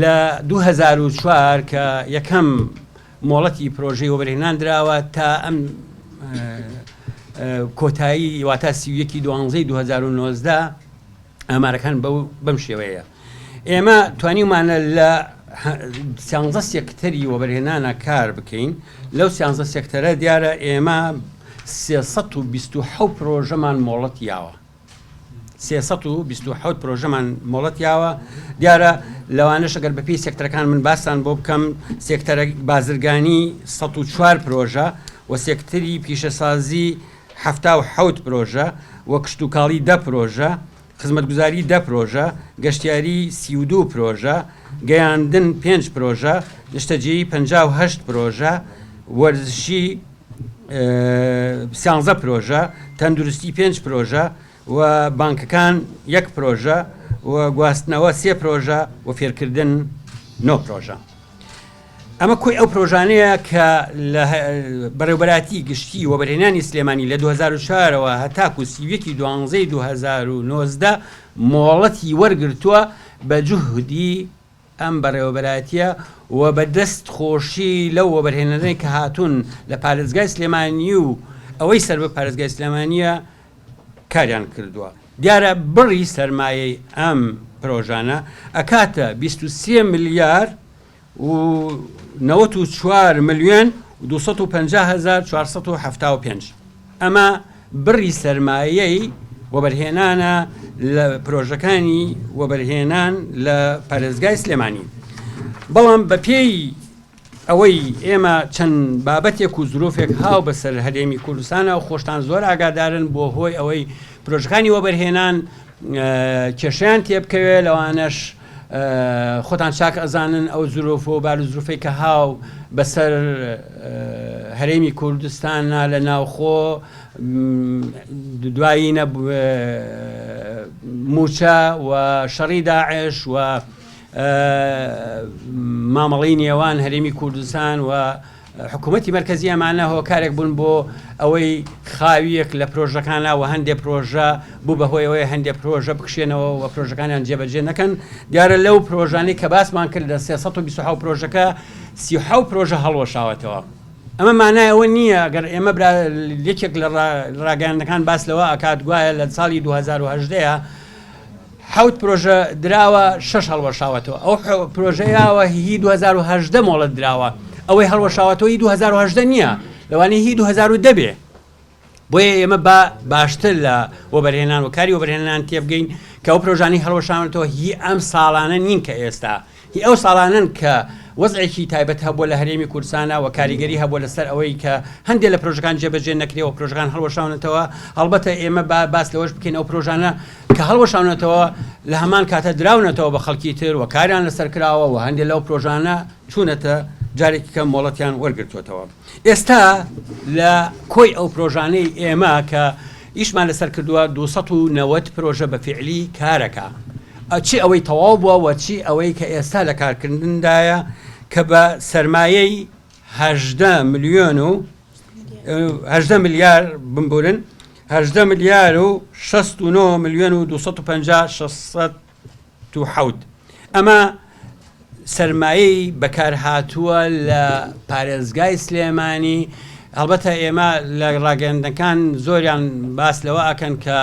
لە 2004 کە یەکەم مۆڵەتی پرۆژەی وەبەرهێنان درراوە تا ئەم کۆتایی واتە سیویەکی 2019 ئامارەکان بەم شێوەیە. ئێمە توانیمانە لە 13 سێکتەری وەبەرهێنانە کار بکەین. لەو 13 سێکتەرە دیارە ئێمە 327 پرۆژەمان مۆڵەت یاوە. 327 پرۆژەمان مۆڵەت یاوە. دیارە لەوانەش ئەگەر بەپی سێکتەرەکان من باسان بۆ بکەم، سێکتەرە بازرگانی 104 پرۆژە و سێکتەری پیشەسازی 77 پرۆژە و کشتتوکاڵی 10 پرۆژە، خزمەتگوزاری 10 پرۆژە، گەشتیاری 32 پرۆژە، گەیاندن 5 پرۆژە، نیشتەجێیی 58 پرۆژە، وەرزشی 13 پرۆژە، تەندروستی 5 پرۆژە و بانکەکان 1 پرۆژە و گواستنەوە 3 پرۆژە و فێرکردن 9 پرۆژە. ئەمە کۆی ئەو پرۆژانەیە کە لە بەڕێوەبەراتی گشتی وەبەرهێنانی سلێمانی لە 2004ەوە هەتاکو سیویەکی 12 2019 مۆڵەتی وەرگرتووە بە جوهدی ئەم بەڕێوەبەراتیە و بە دەست خۆشی لەو وەبەرهێنەرەی کە هاتوون لە پارێزگای سلێمانی و ئەوەی سەر بە پارێزگای سلێمانیە کاریان کردووە. دیارە بڕی سەرمایەی ئەم پرۆژانە ئەکاتە 23 ملیار و 94 ملیۆن و 250,475. ئەمە بڕی سەرمایەی وەبەرهێنانە لە پرۆژەکانی وەبەرهێنان لە پارێزگای سلێمانی. بەڵام بە پێی ئەوەی ئێمە چەند بابەتێک و زرۆفێک هاو بەسەر هەرێمی کوردستانە و خۆشتان زۆر ئاگادارن بۆ هۆی ئەوەی پرۆژەکانی وەبەرهێنان کێشیان تێبکەوێت. لەوانەش خۆتان چاک ئەزانن ئەو زرۆف و بارزرۆفەی کە هاو بەسەر هەرێمی کوردستانە لە ناوخۆ دوایی موچە و شەڕی داعش و مامەڵی نێوان هەرێمی کوردستان و حکوومەتی مرکزی ئەمانە هۆکارێک بوون بۆ ئەوەی خاویەک لە پرۆژەکانە و هەندێک پرۆژە بوو بەهۆی ئەوەی هەندێک پرۆژە بکشێنەوە و پرۆژەکانیان جێبەجێ نەکەن. دیارە لەو پرۆژانەی کە باسمان کرد لە 327 پرۆژەکە 30 پرۆژە هەڵوەشاوەتەوە. ئەمە مانای ئەوە نییە ئەگەر ئێمە یەکێک لە ڕاگەیاندەکان باس لەوە ئەکات گوایە لە ساڵی 2010 حوت پرۆژە دراوە 6 هەڵوەشاوەتەوە. ئەو پرۆژەیەوە هی 2010 مۆڵەت دراوە. ئەوەی هەڵوەشاوەتەوەی 2010 نییە، لەوانەیە هی 2010 بێ. بۆیە ئێمە باشتر لە وەبەرهێنان و کاری وەبەرهێنان تێبگەین کە ئەو پرۆژانی هەڵوەشاوەتەوە هی ئەم ساڵانە نین کە ئێستا، هی ئەو ساڵانن کە وەزعێکی تایبەت هەبووە لە هەرێمی کوردستانە و کاریگەری هەبووە لەسەر ئەوەی کە هەندێک لە پرۆژەکان جێبەجێ نەکرێ و پرۆژەکان هەڵوەشاونەتەوە. هەڵبەتە ئێمە باس لەوەش بکەین ئەو پرۆژانە کە هەڵوەشاونەتەوە لە هەمان کاتە دراونەتەوە بە خەڵکی تر و کاریان لەسەر کراوە و هەندێک لەو پرۆژانە چوونەتە جارێکی کەم مۆڵەتیان وەرگرتوێتەوە. ئێستا لە کۆی ئەو پرۆژانەی ئێمە کە ئیشمان لەسەر کردووە 290 پرۆژە بە فعلی کارەکە. چی ئەوەی تەواو بووە و چی ئەوەی کە ئێستا لە کارکردندایە کە بە سەرمایەی 18 ملیار بمبورن 18 ملیار و 69 ملیۆن و 250,607. ئەمە سەرمایەی بەکارهاتووە لە پارێزگای سلێمانی. هەڵبەتە ئێمە لە ڕاگەیاندنەکان زۆریان باس لەوە ئەکەن کە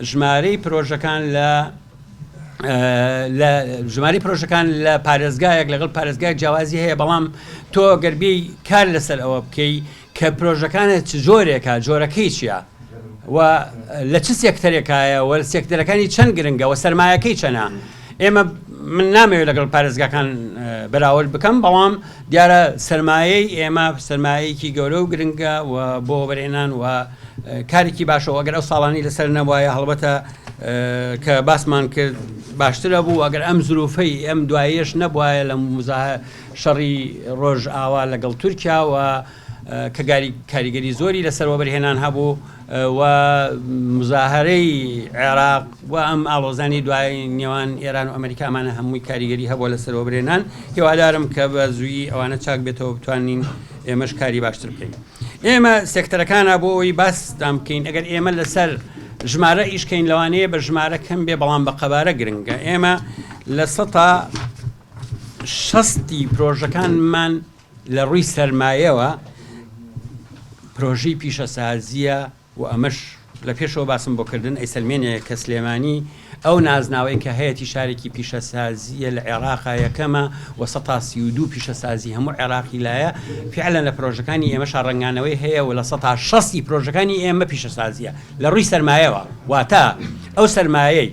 ژمارەی پرۆژەکان لە پارێزگایەک لەگەڵ پارێزگایەک جیاوازی هەیە، بەڵام تۆ گەربی کار لەسەر ئەوە بکەی کە پرۆژەکانت چ جۆرێکە، جۆرەکەی چییە و لە چ سێکتەرێکایە و سێکتەرەکانی چەند گرنگە و سەرمایەکەی چەنە. ئێمە من نامەوێت لەگەڵ پارێزگاکان بەراورد بکەم، بەڵام دیارە سەرمایەی ئێمە سەرمایەکی گەورە و گرنگە و بۆ وەبەرهێنان و کارێکی باشەوە. ئەگەر ئەو ساڵانی لەسەر نەبووایە هەڵبەتە کە باسمان کرد باشترە بوو. ئەگەر ئەم زروفەی ئەم دوایەش نەبووایە لە شەڕی ڕۆژ ئاوا لەگەڵ تورکیا و کە کاریگەری زۆری لەسەر وەبەرهێنان هەبوو و مزاهرەی عێراق و ئەم ئاڵۆزانی دوای نێوان ئێران و ئەمریکامانە هەمووی کاریگەری هەبووە لەسەر وەبەرهێنان. هیوادارم کە بە زووی ئەوانە چاک بێتەوە بتوانین ئێمەش کاری باشتر بکەین. ئێمە سێکتەرەکانە بۆ ئەوی باستان بکەین ئەگەر ئێمە لەسەر ژمارە ئیشکەین لەوانەیە بە ژمارە کەم بێ، بەڵام بە قەبارە گرنگە. ئێمە لە 60 پرۆژەکانمان لە ڕووی سەرمایەوە پرۆژەی پیشەسازیە و ئەمەش لە پێشەوە باسم بۆکردن ئەی سلمێنێ کە سلێمانی ئەو نازناوەی کە هەیەی شارێکی پیشەسازیە لە عێراقا یەکەمە و 132 پیشەسازی هەموو عێراقی لایە فعلا لە پرۆژەکانی ئێمەش ڕنگانەوەی هەیە و لە 160 پرۆژەکانی ئێمە پیشەسازیە لە ڕووی سەرمایەوە واتە ئەو سەرمایەی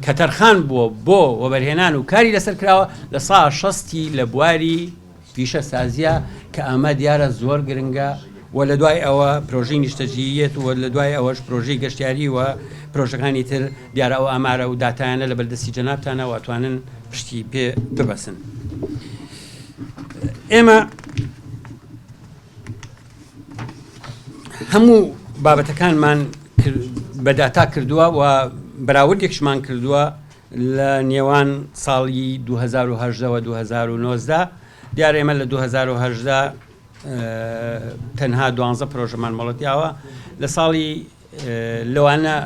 کە تەرخان بووە بۆ وەبەرهێنان و کاری لەسەر کراوە لە 160 لە بواری پیشەسازیە کە ئەمە دیارە زۆر گرنگە و لە دوای ئەوە پرۆژەی نیشتەجییت و لە دوای ئەوەش پرۆژەی گەشتیاری و پرۆژەکانی تر دیارە ئەو ئامارە و داتایانە لە بەردەستی جەنابتانە و ئەتوانن پشتی پێ ببەسن. ئێمە هەموو بابەتەکانمان بەداتا کردووە و بەراوردێکشمان کردووە لە نێوان ساڵی 2010 و 2019 دیارە ئێمە لە 2010 تەنها 12 پرۆژەمان مەڵەتیاوە لە ساڵی لەوانە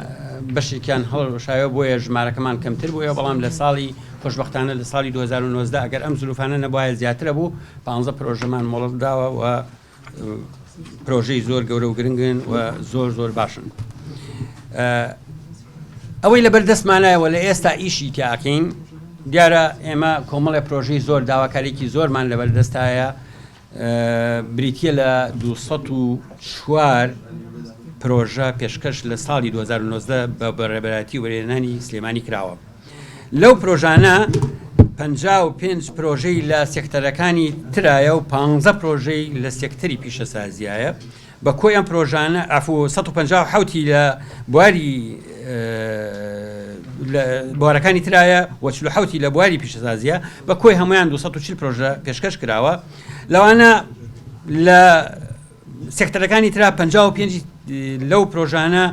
بەشێکیان هەڵشایە بۆیە ژمارەکەمان کەمتر بووە بەڵام لە ساڵی خۆشبەختانە لە ساڵی 2019 ئەگەر ئەم زلوفانە نەبوایە زیاترە بوو 15 پرۆژەمان مەڵەتداوە و پرۆژەی زۆر گەورە و گرنگن و زۆر باشن. ئەوەی لە بەردەستمانایەوە لە ئێستا ئیشی تیاکەین دیارە ئێمە کۆمەڵی پرۆژەی زۆر داواکارێکی زۆرمان لە بەردەستایە بریتە لە 204 پرۆژە پێشکەش لە ساڵی 2019 بە بەڕێبەتی وەرهێنانی سلێمانی کراوە. لەو پرۆژانە 55 پرۆژەی لە سێکتەرەکانی ترایە و 15 پرۆژەی لە سێکتەری پیشەسازیایە بە کۆی ئەم پرۆژانە ئەفو 157 لە بواری بوارەکانی ترایە و 40 لە بواری پیشەسازیە بە کۆی هەمویان 240 پرۆژە پێشکەش کراوە لەوانە لە سێکتەرەکانی ترا 55 لەو پرۆژانە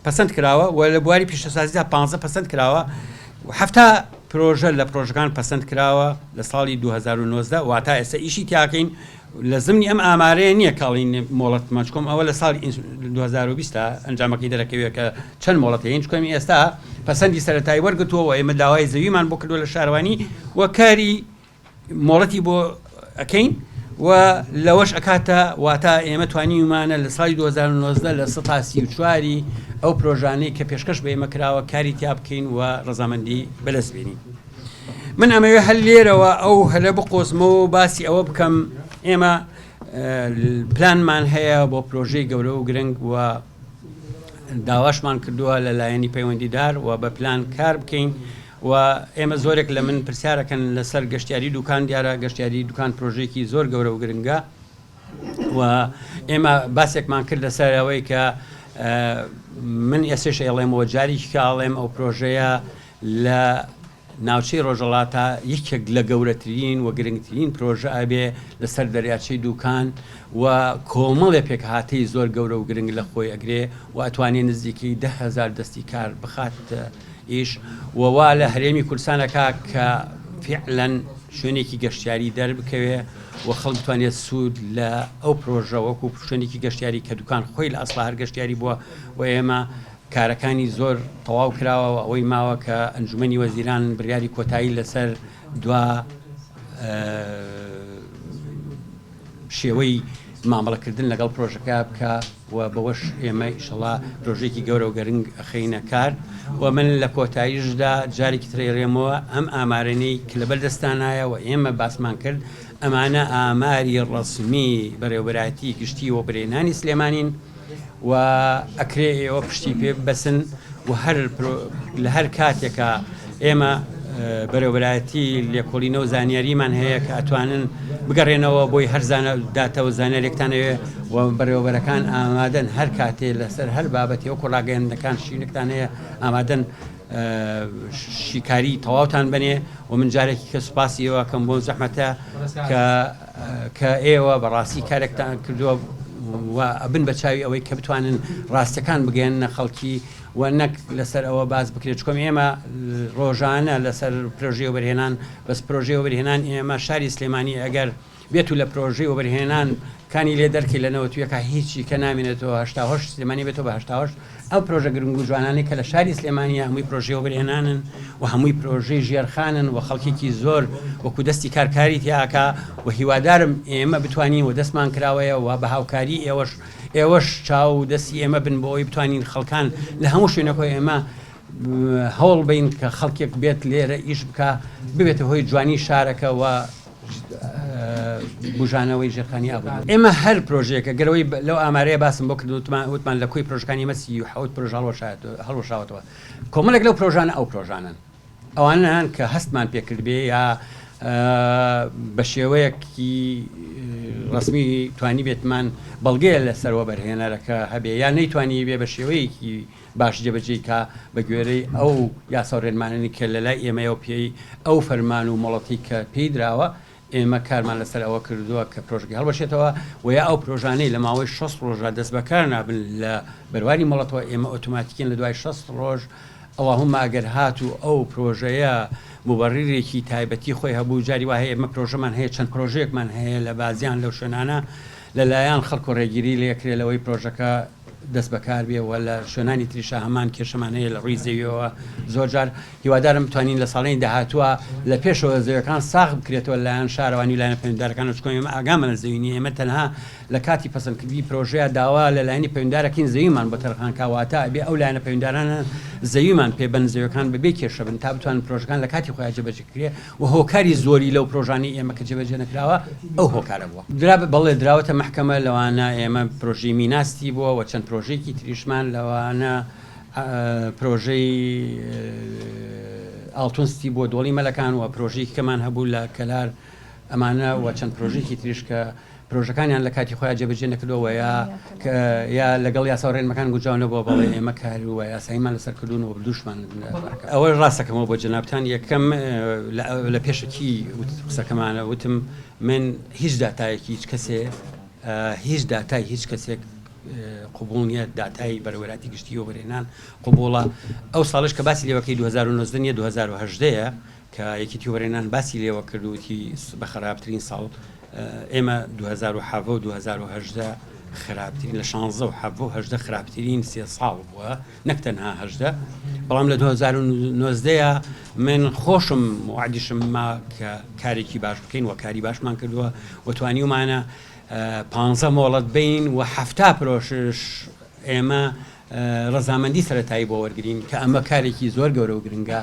پەسەند کراوە و لە بواری پیشەسازیدا 15 پەسەند کراوە و 7 پرۆژە لە پرۆژەکان پەسەند کراوە لە ساڵی 2019 واتە ئێستا ئیشی تیاکەین لە زمانی ئەم ئامارەیە نییە کاڵین مۆڵەت ماچکۆم ئەوە لە ساڵی 2020 ئەنجامەکەی دەرەکەوێت کە چەند مۆڵەتەیە چکۆمی ئێستا پەسەندی سەرەتایی وەرگتووە و ئێمە داوای زەویمان بۆ کردووە لە شارەوانی و کاری مۆڵەتی بۆ ئەەکەین و لەوەش ئەکاتە واتە ئێمە توانیمانە لە ساڵی 2019 لە 134 ئەو پرۆژانەی کە پێشکەش بە ئێمە کراوە کاری تیا بکەین و ڕەزامەندی بەدەست بێنین. من ئەمەوێ هەل لێرەوە ئەو هەلە بقۆزمەوە باسی ئەوە بکەم ئێمە پلانمان هەیە بۆ پرۆژەی گەورە و گرنگ و داواشمان کردووە لە لایەنی پەیوەندیدار و بە پلان کار بکەین و ئێمە زۆرێک لە من پرسیارەکەن لەسەر گەشتیاری دوکان دیارە گەشتیاری دوکان پرۆژێکی زۆر گەورە و گرنگە و ئێمە باسێکمان کرد لەسەر ئەوەی کە من ئێسش ئەڵێمەوە جارێکی کاڵێم ئەو پرۆژەیە لە ناوچەی ڕۆژەڵاتە یەکێک لە گەورەترین و گرنگترین پرۆژە ئەبێ لەسەر دەریاچەی دوکان و کۆمەڵێ پێکهاتەی زۆر گەورە و گرنگ لە خۆی ئەگرێ و ئەتوانێت نزیکی 10,000 دەستی کار بخات ئیش ووا لە هەرێمی کوردستانەکە کە فعلەن شوێنێکی گەشتیاری دەربکەوێ و خەڵک بتوانێت سوود لە ئەو پرۆژە وەکو شوێنێکی گەشتیاری کە دوکان خۆی لە ئەسڵا هەر گەشتیاری بووە و ئێمە کارەکانی زۆر تەواو کراوە و ئەوەی ماوە کە ئەنجومەنی وەزیران بڕیاری کۆتایی لەسەر دوا شێوەی مامەڵەکردن لەگەڵ پرۆژەکە بکە و بەوەش ئێمە ئیشەڵا پرۆژێکی گەورە و گەرنگ ئەخەینە کار و من لە کۆتاییشدا جارێکی ترێڕێمەوە ئەم ئامارانەی کە لە بەردەستانایە و ئێمە باسمان کرد ئەمانە ئاماری ڕەسمی بەڕێوەبەراتی گشتی و برێنانی سلێمانین و ئەکرێ ئێوە پشتی پێ بەسن و لە هەر کاتێکە ئێمە بەرەوبەتی لێکۆڵینە و زانیاریمان هەیە کە ئەتوانن بگەڕێنەوە بۆی هەر داتە و زانیارێکتانەوێ و بەرەوبەرەکان ئامادەن هەر کاتێ لەسەر هەر بابەتی وەکو ڕاگەیاندەکان شینێکتان هەیە ئامادەن شیکاری تەواوتان بنێ و من جارێکی کە سوپاسی ئێوە کەم بۆ زەحمەتە کە ئێوە بەڕاستی کارێکتان کردووە و ئەبن بە چاوی ئەوەی کە بتوانن ڕاستەکان بگەێنە خەڵکی و نەک لەسەر ئەوە باز بکرێت چکۆم ئێمە ڕۆژانە لەسەر پرۆژێ وەبەرهێنان بەس پرۆژێ وەبەرهێنان ئێمە شاری سلێمانی ئەگەر بێت و لە پرۆژەی وەبەرهێنان کانی لێ دەرکی لەنەوە توێکە هیچی کە نامێنێتەوە 88 سلێمانی بێتەوە بە 88 ئەو پرۆژە گرنگ و جوانانەی کە لە شاری سلێمانیە هەمووی پرۆژێ وەبەرهێنانن و هەمووی پرۆژەی ژێرخانن و خەڵکێکی زۆر وەکو دەستی کارکاری تیاکە و هیوادارم ئێمە بتوانین و دەستمان کراوەیە و بە هاوکاری ئێوەش چاو دەستی ئێمە بن بۆ ئەوی بتوانین خەڵکان لە هەموو شوێنەکەی ئێمە هەوڵ بین کە خەڵکێک بێت لێرە ئیش بکە ببێتە هۆی جوانی شارەکە و بژانەوەی ژێرخانی ئابووری. ئێمە هەر پرۆژێکە گەرەوەی لەو ئامارەیە باسم بۆ کردوتمان وتمان لە کوی پرۆژەکانی مەسی و حوت پرۆژ هەڵوەشاوەتەوە کۆمەڵێک لەو پرۆژانە ئەو پرۆژانن ئەوانان کە هەستمان پێکرد بێ یا بە شێوەیەکی ڕسمی توانی بێتمان بەڵگەیە لەسەر وەبەرهێنەرەکە هەبێ یا نەیتوانی بێ بە شێوەیەکی باش جێبەجێی کا بە گوێرەی ئەو یاساڕێنمانانی کە لە لای ئێمەیە و پێی ئەو فەرمان و مۆڵەتی کە پێی درراوە ئێمە کارمان لەسەر ئەوە کردووە کە پرۆژەکە هەڵبەشێتەوە و یا ئەو پرۆژانەی لە ماوەی 6 ڕۆژە دەست بەکار نابن لە بەرواری مۆڵەتەوە ئێمە ئۆتۆماتیکین لە دوای 6 ڕۆژ ئەوهمە ئەگەر هات و ئەو پرۆژەیە مبەڕیرێکی تایبەتی خۆی هەبوو جاری وایە ئێمە پرۆژەمان هەیە چەند پرۆژێکمان هەیە لە بازیان لەو شوێنانە لەلایەن خەڵک و ڕێگیری لەکرێت لەوەی پرۆژەکە دەست بەکار بێ و لە شوێنانی تریشە هەمان کێشەمان هەیە لە ڕووی زەویەوە زۆرجار هیوادارم بتوانین لە ساڵەی داهاتووە لە پێشەوە زەویەکان ساغ بکرێتەوە لایەن شارەوانی لایەنە پەیوەنددارەکان و چکۆم ئێمە ئاگامە لە زەوینی ئێمە تەنها لە کاتی پەسەندکردنی پرۆژەیە داوا لە لایەنی پەیوەنددارەکەین زەویمان بۆ تەرخان کاواتە ئەبێ ئەو لایەنە پەیوەنددارانە زەویمان پێبەن زەویەکان بەبێ کێشە بن تا بتوانن پرۆژەکان لە کاتی خۆیان جێبەجێکرێ و هۆکاری زۆری لەو پرۆژانی ئێمە کە جێبەجێ نەکراوە ئەو هۆکارە بووە بەڵێ دراوەتە محکەمە لەوانە ئێمە پرۆژەی میناستی بووە و چەند پرۆژێکی تریشمان لەوانە پرۆژەی ئاڵتونستی بۆ دۆڵی مەلەکان و پرۆژەی کەمان هەبوو لە کەلار ئەمانە و چەند پرۆژێکی تریش کە پرۆژەکانیان لە کاتی خۆیان جێبەجێ نەکردەوە یا لەگەڵ یاساڕێنمەکان گوجاونە بۆ بەڵێ ئێمە کار و یاساییمان لەسەر کردوونەوە دووشمان ئەوە ڕاستەکەمەوە بۆ جەنابتان یەکەم لە پێشکی قسەکەمانە وتم من هیچ داتایەکی هیچ کەسێ هیچ داتای هیچ کەسێک قوبوڵ نیە داتای بەرەوەراتی گشتی وەبەرهێنان قوبوڵە ئەو ساڵش کە باسی لێوەکەی 2009 2010 کە یەکێتی وەبەرهێنان باسی لێوە کردووتی بە خراپترین ساڵ ئێمە 2007 و 2010 خراپترین لە 16 و 2010 خراپترین سێ ساڵ بووە نەک تەنها 18 بەڵام لە 2019 من خۆشم وعدیشم ما کە کارێکی باش بکەین و کاری باشمان کردووە و توانیومانە 15 مۆڵەت بین و 7 پرۆژش ئێمە ڕەزامەندی سەرەتایی بۆ وەرگرین کە ئەمە کارێکی زۆر گەورە و گرنگە